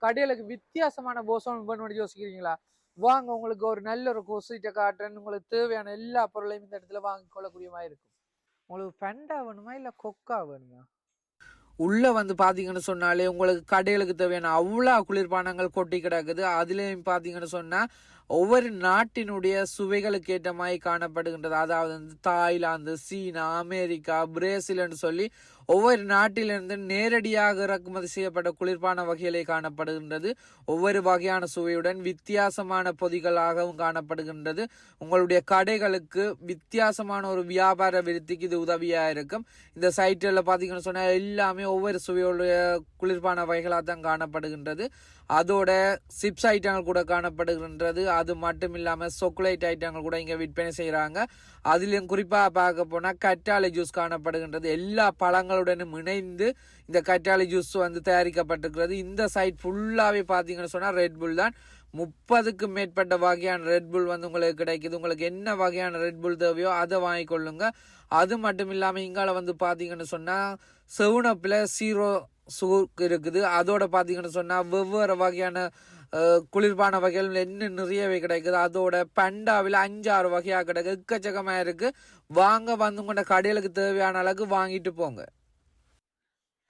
கடைகளுக்கு வித்தியாசமான போசோன் பண்ணி யோசிக்கிறீங்களா? வாங்க உங்களுக்கு ஒரு நல்ல ஒரு கொசைட்டை காட்டுறேன். உங்களுக்கு தேவையான எல்லா பொருளையும் இந்த இடத்துல வாங்கி கொள்ளக்கூடிய மாதிரி இருக்கும். உங்களுக்கு ஃபெண்டா வேணுமா இல்ல கொக்கா வேணுமா? உள்ள வந்து பாத்தீங்கன்னு சொன்னாலே உங்களுக்கு கடைகளுக்கு தேவையான அவ்வளோ குளிர்பானங்கள் கொட்டி கிடக்குது. அதுலயும் பாத்தீங்கன்னு சொன்னா ஒவ்வொரு நாட்டினுடைய சுவைகளுக்கு ஏற்ற மாதிரி காணப்படுகின்றது. அதாவது வந்து தாய்லாந்து, சீனா, அமெரிக்கா, பிரேசில்னு சொல்லி ஒவ்வொரு நாட்டிலிருந்து நேரடியாக இறக்குமதி செய்யப்பட்ட குளிர்பான வகைகளை காணப்படுகின்றது. ஒவ்வொரு வகையான சுவையுடன் வித்தியாசமான பொதிகளாகவும் காணப்படுகின்றது. உங்களுடைய கடைகளுக்கு வித்தியாசமான ஒரு வியாபார விருத்திக்கு இது உதவியா இருக்கும். இந்த சைட்டில் பாத்தீங்கன்னு சொன்னா எல்லாமே ஒவ்வொரு சுவையுடைய குளிர்பான வகைகளாக தான் காணப்படுகின்றது. அதோட சிப்ஸ் ஐட்டங்கள் கூட காணப்படுகின்றது. அது மட்டும் இல்லாம சாக்லேட் ஐட்டங்கள் கூட இங்க விற்பனை செய்யறாங்க. அதிலும் குறிப்பா பார்க்க போனா கற்றாழை ஜூஸ் காணப்படுகின்றது. எல்லா பழங்களுடனும் இணைந்து இந்த கற்றாழை ஜூஸ் வந்து தயாரிக்கப்பட்டிருக்கிறது. இந்த சைட் ஃபுல்லாவே பாத்தீங்கன்னு சொன்னா ரெட்புல் தான். 30க்கும் மேற்பட்ட வகையான ரெட்புல் வந்து உங்களுக்கு கிடைக்குது. உங்களுக்கு என்ன வகையான ரெட்புல் தேவையோ அதை வாங்கிக்கொள்ளுங்க. அது மட்டும் இல்லாம இங்கால வந்து பாத்தீங்கன்னு சொன்னா 7up ஜீரோ சுகர் இருக்குது. அதோட பாத்தீங்கன்னு சொன்னா வெவ்வேறு வகையான குளிர்பான வகைகள் என்ன நிறையவே கிடைக்குது. அதோட பண்டாவில் 5-6 வகையா கிடைக்குது. எக்கச்சக்கமா இருக்கு. வாங்க வந்து உங்களோட கடைகளுக்கு தேவையான அளவுக்கு வாங்கிட்டு போங்க.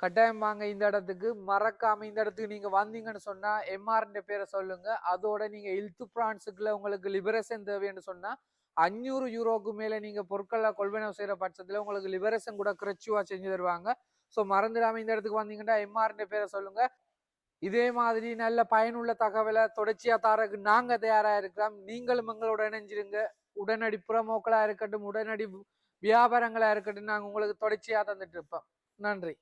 கட்டாயம் வாங்க இந்த இடத்துக்கு. மறக்காம இந்த இடத்துக்கு நீங்க வந்தீங்கன்னு சொன்னா எம்ஆர்ன்ற பேரை சொல்லுங்க. அதோட நீங்க இல்து பிரான்ஸுக்குள்ள உங்களுக்கு லிபரேஷன் தேவைன்னு சொன்னா 500 யூரோக்கு மேல நீங்க பொருட்களை கொள்வனவு செய்யற பட்சத்துல உங்களுக்கு லிபரேஷன் கூட கிரச்சுவா செஞ்சு தருவாங்க. ஸோ மறந்துடாம இந்த இடத்துக்கு வந்தீங்கன்னா எம்ஆர்ன்ற பேரை சொல்லுங்க. இதே மாதிரி நல்ல பயனுள்ள தகவலை தொடர்ச்சியா தாரக்கு நாங்க தயாரா இருக்கிறோம். நீங்களும் எங்களோட இணைஞ்சிருங்க. உடனடி புறமோக்களா இருக்கட்டும், உடனடி வியாபாரங்களா இருக்கட்டும், நாங்க உங்களுக்கு தொடர்ச்சியா தந்துட்டு இருப்போம். நன்றி.